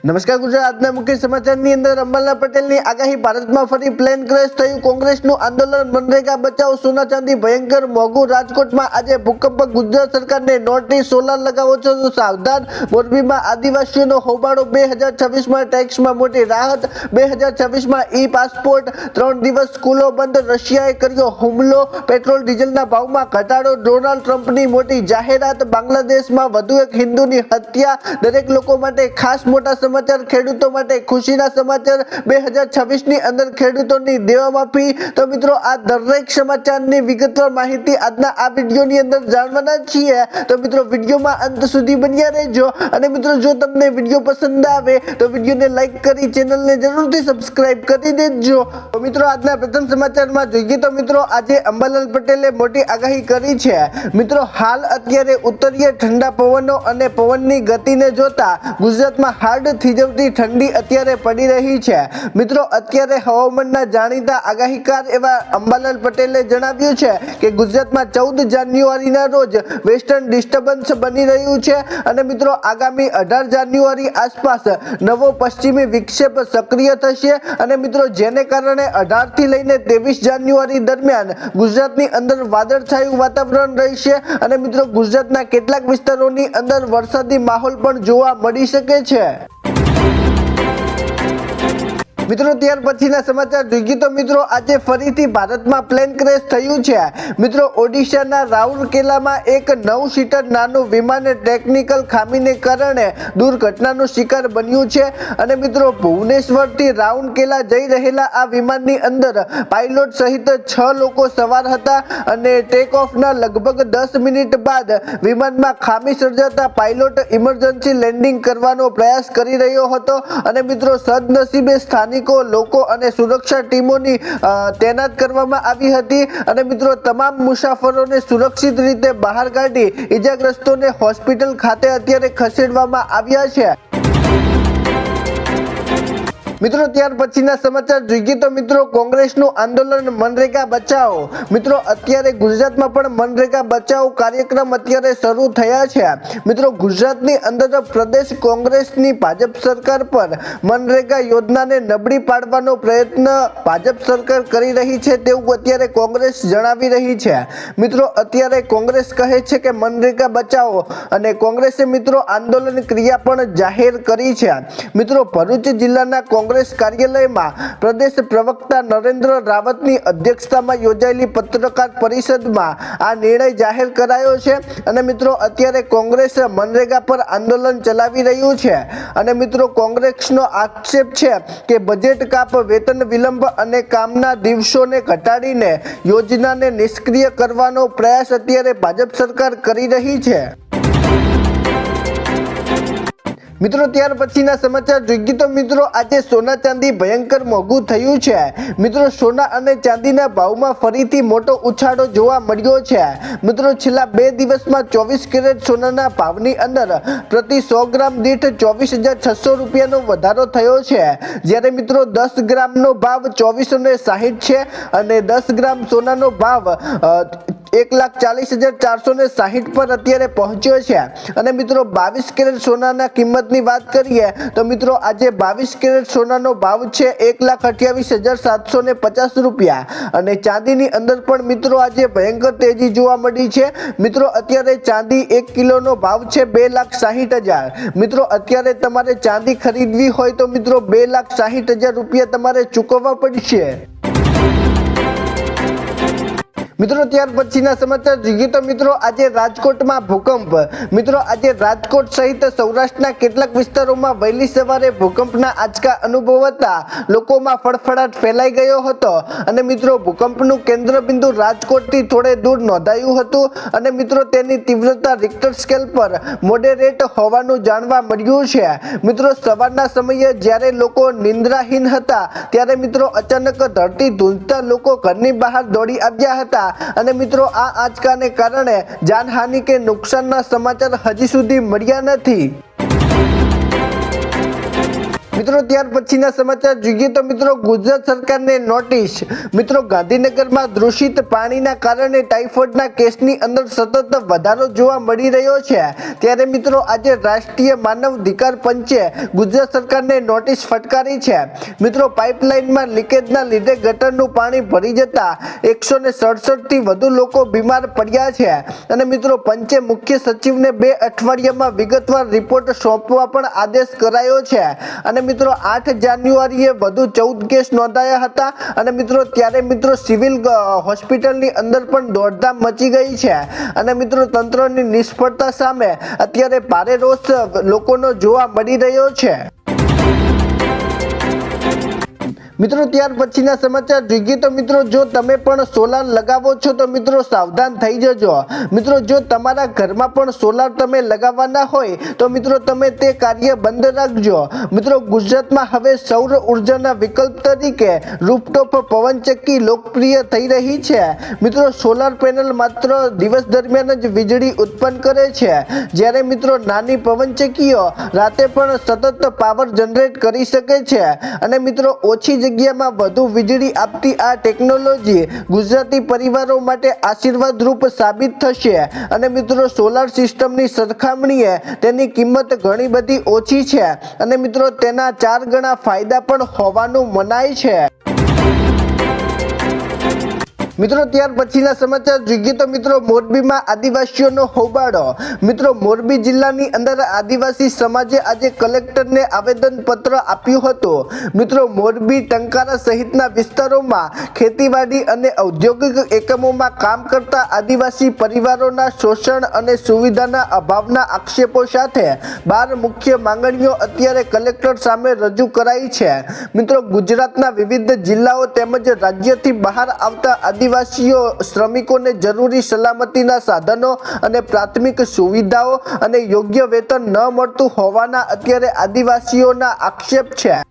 નમસ્કાર ગુજરાતના મુખ્ય સમાચારની અંદર અંબાલાલ પટેલની આગાહી ભારતમાં ફરી પ્લેન ક્રેશ થયું કોંગ્રેસનું આંદોલન મનરેગા બચાવ સોના ચાંદી ભયંકર મોંઘું રાજકોટમાં આજે ભૂકંપ ગુજરાત સરકારને નોટિસ સોલાર લગાવો છો તો સાવધાન મોરબીમાં આદિવાસીઓનો હોબાળો 2026માં ટેક્સમાં મોટી રાહત 2026માં ઈ પાસપોર્ટ 3 દિવસ સ્કૂલો બંધ રશિયાએ કર્યો હુમલો પેટ્રોલ ડીઝલના ભાવમાં ઘટાડો ડોનાલ્ડ ટ્રમ્પની મોટી જાહેરાત બાંગ્લાદેશમાં વધુ એક હિન્દુની હત્યા દરેક લોકો માટે ખાસ મોટા समाचार खेडूतो माटे खुशीना समाचार 2026 ની અંદર ખેડૂતોની દેવા માફી તો મિત્રો આ દરેક સમાચારની વિગતવાર માહિતી આજના આ વિડિયોની અંદર જાણવાના છીએ તો મિત્રો વિડિયોમાં અંત સુધી બન્યા રહેજો અને મિત્રો જો તમને વિડિયો પસંદ આવે તો વિડિયોને લાઈક કરી ચેનલને જરૂરથી સબસ્ક્રાઇબ કરી દેજો તો મિત્રો આજના પ્રથમ સમાચારમાં જોઈએ તો મિત્રો આજે અંબાલાલ પટેલે મોટી આગાહી કરી છે મિત્રો હાલ અત્યારે ઉત્તરીય ઠંડા પવનો અને પવનની ગતિને જોતા ગુજરાતમાં હાર્ડ થીજવતી ઠંડી અત્યારે પડી રહી છે મિત્રો અત્યારે હવામાનના જાણીતા આગાહીકાર એવા અંબાલાલ પટેલે જણાવ્યું છે કે ગુજરાતમાં 14 જાન્યુઆરીના રોજ વેસ્ટર્ન ડિસ્ટર્બન્સ બની રહ્યું છે અને મિત્રો આગામી 18 જાન્યુઆરી આસપાસ નવો પશ્ચિમી વિક્ષેપ સક્રિય થશે અને મિત્રો જેને કારણે 18 થી લઈને 23 જાન્યુઆરી દરમિયાન ગુજરાતની અંદર વાદળછાયું વાતાવરણ રહેશે અને મિત્રો ગુજરાતના કેટલાક વિસ્તારોની અંદર વરસાદી માહોલ પણ જોવા મળી શકે છે મિત્રો ત્યાર પછીના સમાચાર જોઈએ તો મિત્રો આજે ફરીથી ભારતમાં પ્લેન ક્રેશ થયું છે મિત્રો ઓડિશાના રાઉરકેલામાં એક 9 સીટર નાનું વિમાન ટેકનિકલ ખામીને કારણે દુર્ઘટનાનો શિકાર બન્યું છે અને મિત્રો ભુવનેશ્વરથી રાઉરકેલા જઈ રહેલા આ વિમાનની અંદર પાયલોટ સહિત 6 લોકો સવાર હતા અને ટેક ઓફના લગભગ 10 મિનિટ બાદ વિમાનમાં ખામી સર્જાતા પાયલોટ ઇમરજન્સી લેન્ડિંગ કરવાનો પ્રયાસ કરી રહ્યો હતો અને મિત્રો સદનસીબે સ્થાનિક લોકો અને સુરક્ષા ટીમોની તૈનાત કરવામાં આવી હતી અને મિત્રો તમામ મુસાફરોને સુરક્ષિત રીતે બહાર કાઢી ઈજાગ્રસ્તોને હોસ્પિટલ ખાતે અત્યારે ખસેડવામાં આવ્યા છે મિત્રો ત્યાર પછીના સમાચાર જોઈએ તો મિત્રો કોંગ્રેસનું આંદોલન મનરેગા બચાવો મિત્રો અત્યારે ગુજરાતમાં પણ મનરેગા બચાવો કાર્યક્રમ અત્યારે શરૂ થયા છે મિત્રો ગુજરાતની અંદર પ્રદેશ કોંગ્રેસની ભાજપ સરકાર પર મનરેગા યોજનાને નબળી પાડવાનો પ્રયત્ન ભાજપ સરકાર કરી રહી છે તેવું અત્યારે કોંગ્રેસ જણાવી રહી છે મિત્રો અત્યારે કોંગ્રેસ કહે છે કે મનરેગા બચાવો અને કોંગ્રેસે મિત્રો આંદોલન ક્રિયા પણ જાહેર કરી છે મિત્રો ભરૂચ જિલ્લાના કોંગ્રેસ કાર્યાલયમાં પ્રદેશ પ્રવક્તા નરેન્દ્ર રાવતની અધ્યક્ષતામાં યોજાયેલી પત્રકાર પરિષદમાં આ નિર્ણય જાહેર કરાયો છે અને મિત્રો અત્યારે કોંગ્રેસ મનરેગા પર આંદોલન ચલાવી રહ્યું છે અને મિત્રો કોંગ્રેસનો આક્ષેપ છે કે બજેટ કાપ વેતન વિલંબ અને કામના દિવસોને ઘટાડીને યોજનાને નિષ્ક્રિય કરવાનો પ્રયાસ અત્યારે ભાજપ સરકાર કરી રહી છે મિત્રો ત્યાર પછીના સમાચાર જોઈએ તો મિત્રો આજે સોના ચાંદી ભયંકર મોંઘું થયું છે મિત્રો સોના અને ચાંદીના ભાવમાં ફરીથી મોટો ઉછાળો જોવા મળ્યો છે મિત્રો છેલ્લા 2 દિવસમાં 24 કેરેટ સોનાના ભાવની અંદર પ્રતિ 100 ગ્રામ દીઠ 24,600 રૂપિયાનો વધારો થયો છે જ્યારે મિત્રો 10 ગ્રામનો ભાવ 2460 છે અને 10 ગ્રામ સોનાનો ભાવ 1,40,460 પર અત્યારે પહોંચ્યો છે અને મિત્રો 22 કેરેટ સોનાના કિંમતની વાત કરીએ તો મિત્રો આજે 22 કેરેટ સોનાનો ભાવ છે 1,28,750 રૂપિયા અને ચાંદીની અંદર પણ મિત્રો આજે ભયંકર તેજી જોવા મળી છે મિત્રો અત્યારે ચાંદી 1 કિલોનો ભાવ છે 2,60,000 મિત્રો અત્યારે તમારે ચાંદી ખરીદવી હોય તો મિત્રો 2,60,000 રૂપિયા તમારે ચૂકવવા પડશે મિત્રો ત્યાર પછીના સમાચાર જોઈએ તો મિત્રો આજે રાજકોટમાં ભૂકંપ મિત્રો આજે રાજકોટ સહિત સૌરાષ્ટ્રના કેટલાક વિસ્તારોમાં વહેલી સવારે ભૂકંપના આંચકા અનુભવાતા લોકોમાં ફળફળાટ ફેલાઈ ગયો હતો અને મિત્રો ભૂકંપનું કેન્દ્ર બિંદુ રાજકોટથી થોડે દૂર નોંધાયું હતું અને મિત્રો તેની તીવ્રતા રિક્ટર સ્કેલ પર મોડેરેટ હોવાનું જાણવા મળ્યું છે મિત્રો સવારના સમયે જ્યારે લોકો નિંદ્રાહીન હતા ત્યારે મિત્રો અચાનક ધરતી ધૂંધતા લોકો ઘરની બહાર દોડી આવ્યા હતા અને મિત્રો આ આંચકાને કારણે જાનહાનિ કે નુકસાનના સમાચાર હજી સુધી મળ્યા નથી મિત્રો ત્યાર પછીના સમાચાર જોઈએ તો મિત્રો ગુજરાત સરકારને નોટિસ। મિત્રો ગાંધીનગરમાં દૂષિત પાણીના કારણે ટાઇફોઇડના કેસની અંદર સતત વધારો જોવા મળી રહ્યો છે, ત્યારે મિત્રો આજે રાષ્ટ્રીય માનવ અધિકાર પંચે ગુજરાત સરકારને નોટિસ ફટકારી છે। મિત્રો પાઇપલાઇનમાં લીકેજના લીધે ગટરનું પાણી ભરી જતા 167 થી વધુ લોકો બીમાર પડ્યા છે અને મિત્રો પંચે મુખ્ય સચિવને 2 અઠવાડિયામાં વિગતવાર રિપોર્ટ સોંપવા પણ આદેશ કરાયો છે અને મિત્રો 8 જાન્યુઆરીએ વધુ 14 કેસ નોંધાયા હતા અને મિત્રો ત્યારે મિત્રો સિવિલ હોસ્પિટલની અંદર પણ દોડધામ મચી ગઈ છે અને મિત્રો તંત્રની નિષ્ફળતા સામે અત્યારે ભારે રોષ લોકોનો જોવા મળી રહ્યો છે। મિત્રો ત્યાર પછીના સમાચાર જોઈએ તો મિત્રો જો તમે પણ સોલાર લગાવો છો તો મિત્રો સાવધાન થઈ જજો। મિત્રો જો તમારા ઘરમાં પણ સોલાર તમે લગાવવાના હોય તો મિત્રો તમે તે કાર્ય બંધ રાખજો। મિત્રો ગુજરાતમાં હવે સૌર ઉર્જાના વિકલ્પ તરીકે રૂફટોપ પવનચક્કી લોકપ્રિય થઈ રહી છે। મિત્રો સોલાર પેનલ માત્ર દિવસ દરમિયાન જ વીજળી ઉત્પન્ન કરે છે, જ્યારે મિત્રો નાની પવનચક્કીઓ રાતે પણ સતત પાવર જનરેટ કરી શકે છે અને મિત્રો ઓછી જગ્યામાં વધુ વીજળી આપતી આ ટેકનોલોજી ગુજરાતી પરિવારો માટે આશીર્વાદરૂપ સાબિત થશે અને મિત્રો સોલાર સિસ્ટમની સરખામણીએ તેની કિંમત ઘણી બધી ઓછી છે અને મિત્રો તેના 4 ગણા ફાયદા પણ હોવાનું મનાય છે। મિત્રો ત્યાર પછીના સમાચાર જોઈએ તો મિત્રો મોરબીમાં આદિવાસીઓનો હોબાળો। મિત્રો મોરબી જિલ્લાની અંદર આદિવાસી સમાજે આજે કલેક્ટરને આવેદન પત્ર આપ્યું હતું। મિત્રો મોરબી ટંકારા સહિતના વિસ્તારોમાં ખેતીવાડી અને ઔદ્યોગિક એકમોમાં કામ કરતા આદિવાસી પરિવારોના શોષણ અને સુવિધાના અભાવના આક્ષેપો સાથે 12 મુખ્ય માંગણીઓ અત્યારે કલેક્ટર સામે રજૂ કરાઈ છે। મિત્રો ગુજરાતના વિવિધ જિલ્લાઓ તેમજ રાજ્યથી બહાર આવતા આદિવાસીઓ શ્રમિકોને જરૂરી સલામતીના સાધનો અને પ્રાથમિક સુવિધાઓ અને યોગ્ય વેતન ન મળતું હોવાના અત્યારે આદિવાસીઓના આક્ષેપ છે।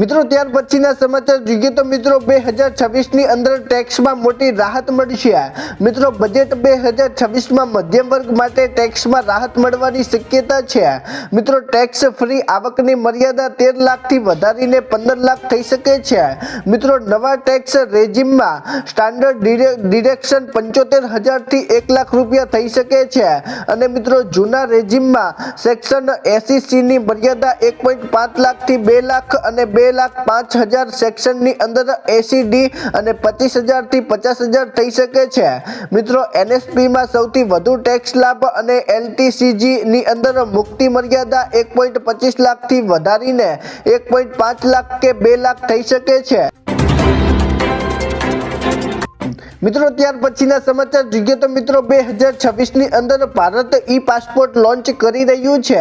મિત્રો ત્યાર પછીના સમાચાર જોઈએ તો મિત્રો 2026ની અંદર ટેક્સમાં મોટી રાહત મળશે। મિત્રો બજેટ 2026માં મધ્યમ વર્ગ માટે ટેક્સમાં રાહત મળવાની શક્યતા છે। મિત્રો ટેક્સ ફ્રી આવકની મર્યાદા 13 લાખથી વધારીને 15 લાખ થઈ શકે છે। મિત્રો નવા ટેક્સ રેજિમમાં સ્ટાન્ડર્ડ ડિડક્શન 75,000થી 1 લાખ રૂપિયા થઈ શકે છે અને મિત્રો જૂના રેજિમમાં સેક્શન 80C ની મર્યાદા 1.5 લાખથી 2 લાખ અને 2,05,000 સેક્શનની અંદર 80D અને 25,000થી 50,000 થઈ શકે છે। મિત્રો NSPમાં સૌથી વધુ ટેક્સ લાભ અને LTCG ની અંદર મુક્તિ મર્યાદા 1.25 લાખથી વધારીને 1.5 લાખ કે 2 લાખ થઈ શકે છે। મિત્રો ત્યાર પછીના સમાચાર જોઈએ તો મિત્રો 2026ની અંદર ભારત ઈ પાસપોર્ટ લોન્ચ કરી રહ્યું છે।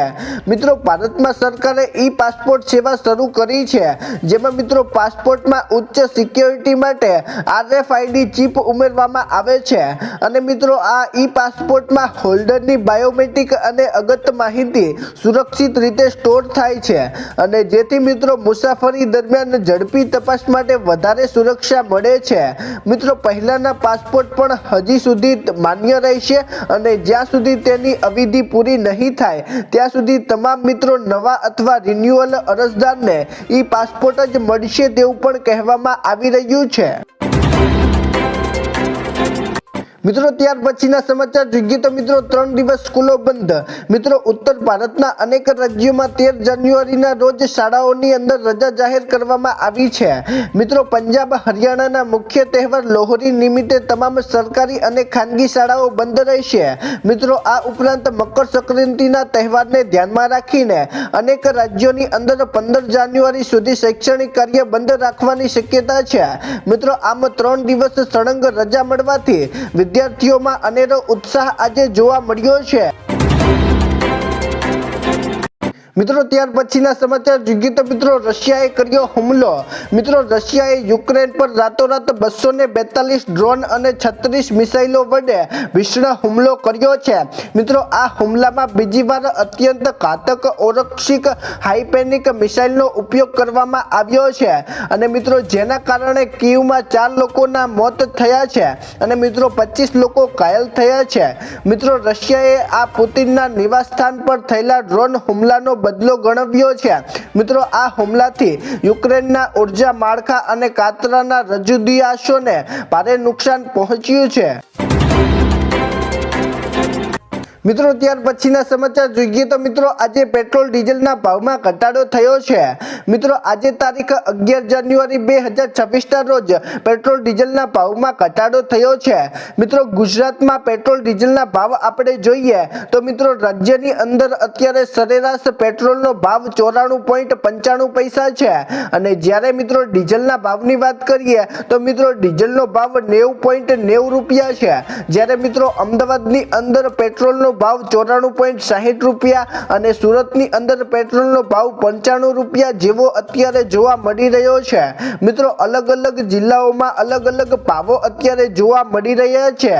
મિત્રો ભારતમાં સરકારે ઈ પાસપોર્ટ સેવા શરૂ કરી છે, જેમાં મિત્રો પાસપોર્ટમાં ઉચ્ચ સિક્યોરિટી માટે RFID ચિપ ઉમેરવામાં આવે છે અને મિત્રો આ ઈ પાસપોર્ટમાં હોલ્ડરની બાયોમેટ્રિક અને અગત્ય માહિતી સુરક્ષિત રીતે સ્ટોર થાય છે અને જેથી મિત્રો મુસાફરી દરમિયાન ઝડપી તપાસ માટે વધારે સુરક્ષા મળે છે। મિત્રો પહેલાના પાસપોર્ટ પણ હજી સુધી માન્ય રહેશે અને જ્યાં સુધી તેની અવધિ પૂરી નહીં થાય ત્યાં સુધી તમામ મિત્રો નવા અથવા રિન્યુઅલ અરજદારને ઈ પાસપોર્ટ જ મળશે તેવું પણ કહેવામાં આવી રહ્યું છે। મિત્રો ત્યાર પછીના સમાચાર જોઈએ તો મિત્રો 3 દિવસ સ્કૂલો બંધ। મિત્રો ઉત્તર ભારતના અનેક રાજ્યોમાં 13 જાન્યુઆરીના રોજ શાળાઓની અંદર રજા જાહેર કરવામાં આવી છે। મિત્રો પંજાબ હરિયાણાના મુખ્ય તહેવાર લોહરી નિમિત્તે તમામ સરકારી અને ખાનગી શાળાઓ બંધ રહેશે। મિત્રો આ ઉપરાંત મકર સંક્રાંતિના તહેવારને ધ્યાનમાં રાખીને અનેક રાજ્યોની અંદર 15 જાન્યુઆરી સુધી શૈક્ષણિક કાર્ય બંધ રાખવાની શક્યતા છે। મિત્રો આમ 3 દિવસ સળંગ રજા મળવાથી વિદ્યાર્થીઓમાં અનેરો ઉત્સાહ આજે જોવા મળ્યો છે। મિત્રો ત્યાર પછીના સમાચાર જોઈએ તો મિત્રો રશિયાએ કર્યો હુમલો। મિત્રો રશિયાએ યુક્રેન પર રાતોરાત 242 ડ્રોન અને 36 મિસાઇલો વડે ભીષણ હુમલો કર્યો છે। મિત્રો આ હુમલામાં બીજી વાર અત્યંત ઘાતક ઓરક્ષિક હાઈપેનિક મિસાઇલનો ઉપયોગ કરવામાં આવ્યો છે અને મિત્રો જેના કારણે કીવમાં 4 લોકોના મોત થયા છે અને મિત્રો 25 લોકો ઘાયલ થયા છે। મિત્રો રશિયાએ આ પુતિનના નિવાસસ્થાન પર થયેલા ડ્રોન હુમલાનો બદલો ગણવ્યો છે। મિત્રો આ હુમલાથી યુક્રેનના ઉર્જા માળખા અને કાતરાના રજુદિયાશોને ભારે નુકસાન પહોંચ્યું છે। મિત્રો ત્યાર પછીના સમાચાર જોઈએ તો મિત્રો આજે પેટ્રોલ ડીઝલના ભાવમાં ઘટાડો થયો છે। મિત્રો આજે તારીખ 11 જાન્યુઆરી 2026ના રોજ પેટ્રોલ ડીઝલના ભાવમાં ઘટાડો થયો છે। મિત્રો ગુજરાતમાં પેટ્રોલ ડીઝલના ભાવ આપણે જોઈએ તો મિત્રો રાજ્યની અંદર અત્યારે સરેરાશ પેટ્રોલનો ભાવ 94.95 પૈસા છે અને જ્યારે મિત્રો ડીઝલના ભાવની વાત કરીએ તો મિત્રો ડીઝલનો ભાવ 90.90 રૂપિયા છે, જ્યારે મિત્રો અમદાવાદની અંદર પેટ્રોલનો ભાવ 94.60 રૂપિયા અને સુરતની અંદર પેટ્રોલનો ભાવ 95 રૂપિયા જેવો અત્યારે જોવા મળી રહ્યો છે। મિત્રો અલગ અલગ જિલ્લાઓમાં અલગ અલગ ભાવો અત્યારે જોવા મળી રહ્યા છે।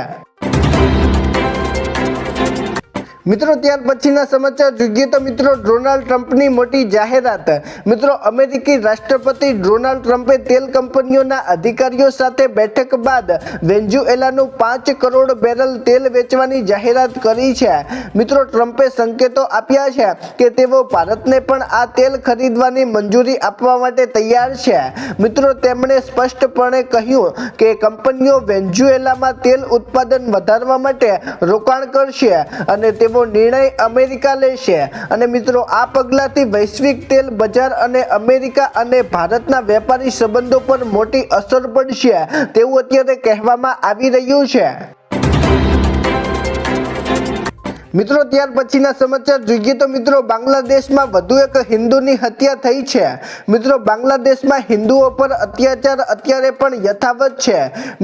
મિત્રો ત્યાર પછીના સમાચાર જોઈએ તો મિત્રો ડોનાલ્ડ ટ્રમ્પની મોટી જાહેરાત। મિત્રો અમેરિકી રાષ્ટ્રપતિ ડોનાલ્ડ ટ્રમ્પે તેલ કંપનીઓના અધિકારીઓ સાથે બેઠક બાદ વેનેઝુએલાનું 5 કરોડ બેરલ તેલ વેચવાની જાહેરાત કરી છે। મિત્રો ટ્રમ્પે સંકેતો આપ્યા છે કે તેઓ ભારતને પણ આ તેલ ખરીદવાની મંજૂરી આપવા માટે તૈયાર છે। મિત્રો તેમણે સ્પષ્ટપણે કહ્યું કે કંપનીઓ વેનેઝુએલામાં તેલ ઉત્પાદન વધારવા માટે રોકાણ કરશે અને તેઓ નિર્ણય અમેરિકા લેશે અને મિત્રો આ પગલાથી વૈશ્વિક તેલ બજાર અને અમેરિકા અને ભારતના વેપારી સંબંધો પર મોટી અસર પડશે તેવું અત્યારે કહેવામાં આવી રહ્યું છે। મિત્રો ત્યાર પછીના સમાચાર જોઈએ તો મિત્રો બાંગ્લાદેશમાં વધુ એક હિન્દુની હત્યા થઈ છે। મિત્રો બાંગ્લાદેશમાં હિન્દુઓ પર અત્યાચાર અત્યારે પણ યથાવત છે।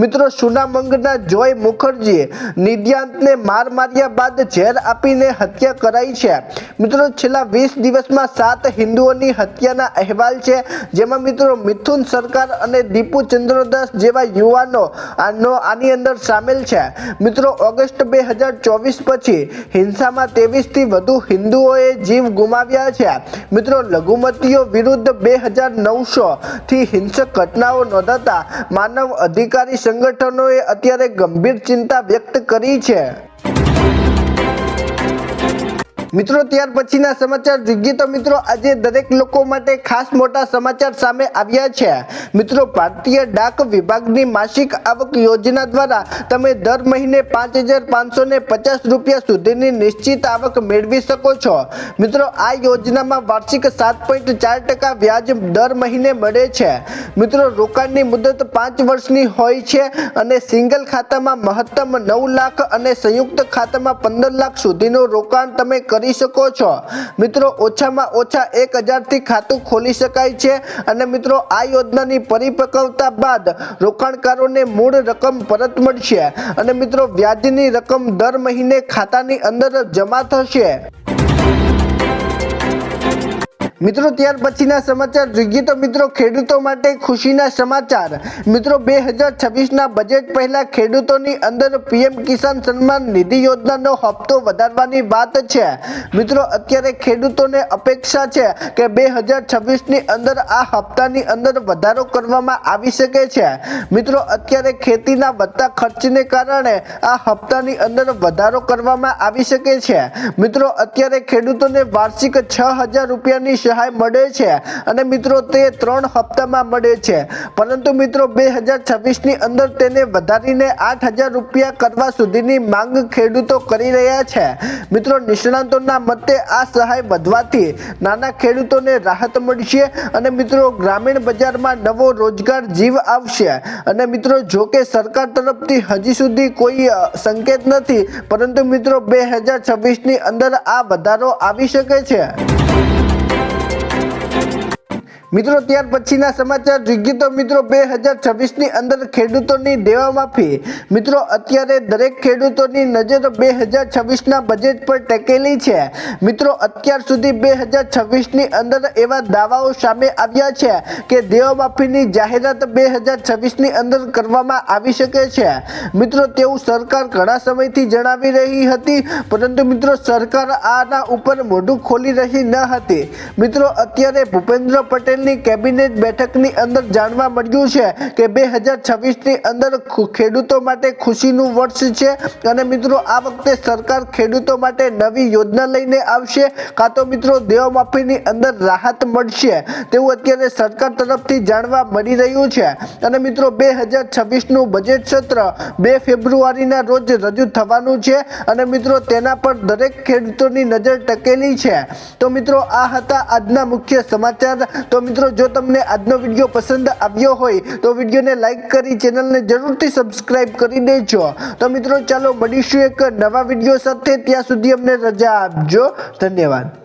મિત્રો સુનામંગના જોય મુખર્જી નિદ્યાંતને માર્યા બાદ ઝેર આપીને હત્યા કરાઈ છે। મિત્રો છેલ્લા 20 દિવસમાં 7 હિન્દુઓની હત્યાના અહેવાલ છે, જેમાં મિત્રો મિથુન સરકાર અને દીપુ ચંદ્રદાસ જેવા યુવાનો આની અંદર સામેલ છે। મિત્રો ઓગસ્ટ 2024 પછી હિંસામાં 23 થી વધુ હિન્દુઓએ જીવ ગુમાવ્યા છે। મિત્રો લઘુમતીઓ વિરુદ્ધ 2900 થી હિંસક ઘટનાઓ નોંધાતા માનવ અધિકારી સંગઠનોએ અત્યારે ગંભીર ચિંતા વ્યક્ત કરી છે। મિત્રો ત્યાર પછીના સમાચાર જોઈએ તો મિત્રો આજે દરેક લોકો માટે ખાસ મોટા સમાચાર સામે આવ્યા છે। મિત્રો ભારતીય ડાક વિભાગની માસિક આવક યોજના દ્વારા તમે દર મહિને 5550 રૂપિયા સુધીની નિશ્ચિત આવક મેળવી શકો છો। મિત્રો આ યોજનામાં વાર્ષિક 7.4% વ્યાજ દર મહિને મળે છે। મિત્રો રોકાણની મુદત 5 વર્ષની હોય છે અને સિંગલ ખાતામાં મહત્તમ 9 લાખ અને સંયુક્ત ખાતામાં 15 લાખ સુધીનું રોકાણ તમે કરી શકો છો। મિત્રો ઓછામાં ઓછા 1000 થી ખાતું ખોલી શકાય છે અને મિત્રો આ યોજનાની પરિપક્વતા બાદ રોકાણકારોને મૂળ રકમ પરત મળશે અને મિત્રો વ્યાજની રકમ દર મહિને ખાતાની અંદર જમા થશે। મિત્રો ત્યાર પછીના સમાચાર જોઈએ તો મિત્રો ખેડૂતો માટે ખુશીના સમાચાર। મિત્રો 2026ના બજેટ પહેલા ખેડૂતોની અંદર પીએમ કિસાન સન્માન નિધિ યોજનાનો હપ્તો વધારવાની વાત છે। મિત્રો અત્યારે ખેડૂતોને અપેક્ષા છે કે 2026ની અંદર આ હપ્તાની અંદર વધારો કરવામાં આવી શકે છે। મિત્રો અત્યારે ખેતીના વધતા ખર્ચને કારણે આ હપ્તાની અંદર વધારો કરવામાં આવી શકે છે। મિત્રો અત્યારે ખેડૂતોને વાર્ષિક 6000 રૂપિયાની સહાય મળે છે અને મિત્રો તે 3 હપ્તામાં મળે છે, પરંતુ મિત્રો 2026ની અંદર તેને વધારીને 8000 રૂપિયા કરવા સુધીની માંગ ખેડૂતો કરી રહ્યા છે। મિત્રો નિષ્ણાતોના મતે આ સહાય વધવાથી નાના ખેડૂતોને રાહત મળશે અને મિત્રો ગ્રામીણ બજારમાં નવો રોજગાર જીવ આવશે અને મિત્રો જો કે સરકાર તરફથી હજી સુધી કોઈ સંકેત નથી, પરંતુ મિત્રો 2026ની અંદર આ વધારો આવી શકે છે। મિત્રો ત્યાર પછીના સમાચાર જોઈએ તો મિત્રો 2026ની અંદર ખેડૂતોની દેવા માફી. મિત્રો અત્યારે દરેક ખેડૂતોની નજર 2026ના બજેટ પર ટેકેલી છે. મિત્રો અત્યાર સુધી 2026ની અંદર એવા દાવાઓ સામે આવ્યા છે કે દેવા માફીની જાહેરાત 2026ની અંદર કરવામાં આવી શકે છે. મિત્રો તેવું સરકાર ઘણા સમયથી જણાવી રહી હતી, પરંતુ મિત્રો સરકાર આના ઉપર મોઢું ખોલી રહી ન હતી. મિત્રો અત્યારે ભૂપેન્દ્ર પટેલની કેબિનેટ બેઠકની અંદર જાણવા મળ્યું છે કે 2026ની અંદર ખેડૂતો માટે ખુશીનું વર્ષ છે અને મિત્રો આ વખતે સરકાર ખેડૂતો માટે નવી યોજના લઈને આવશે, કાં તો મિત્રો દેવા માફીની અંદર રાહત મળશે તેવું અત્યારે સરકાર તરફથી જાણવા મળી રહ્યું છે. અને મિત્રો 2026નું બજેટ સત્ર 2 ફેબ્રુઆરીના રોજ રજૂ થવાનું છે અને મિત્રો તેના પર દરેક ખેડૂતોની નજર ટકેલી છે. તો મિત્રો આ હતા આજના મુખ્ય સમાચાર. તો મિત્રો જો તમને આજનો વિડીયો પસંદ આવ્યો હોય તો વિડીયોને લાઈક કરી ચેનલને જરૂરથી સબસ્ક્રાઇબ કરી દેજો. તો મિત્રો ચાલો મળીશું એક નવા વિડીયો સાથે. ત્યાં સુધી અમને રજા આપજો. ધન્યવાદ.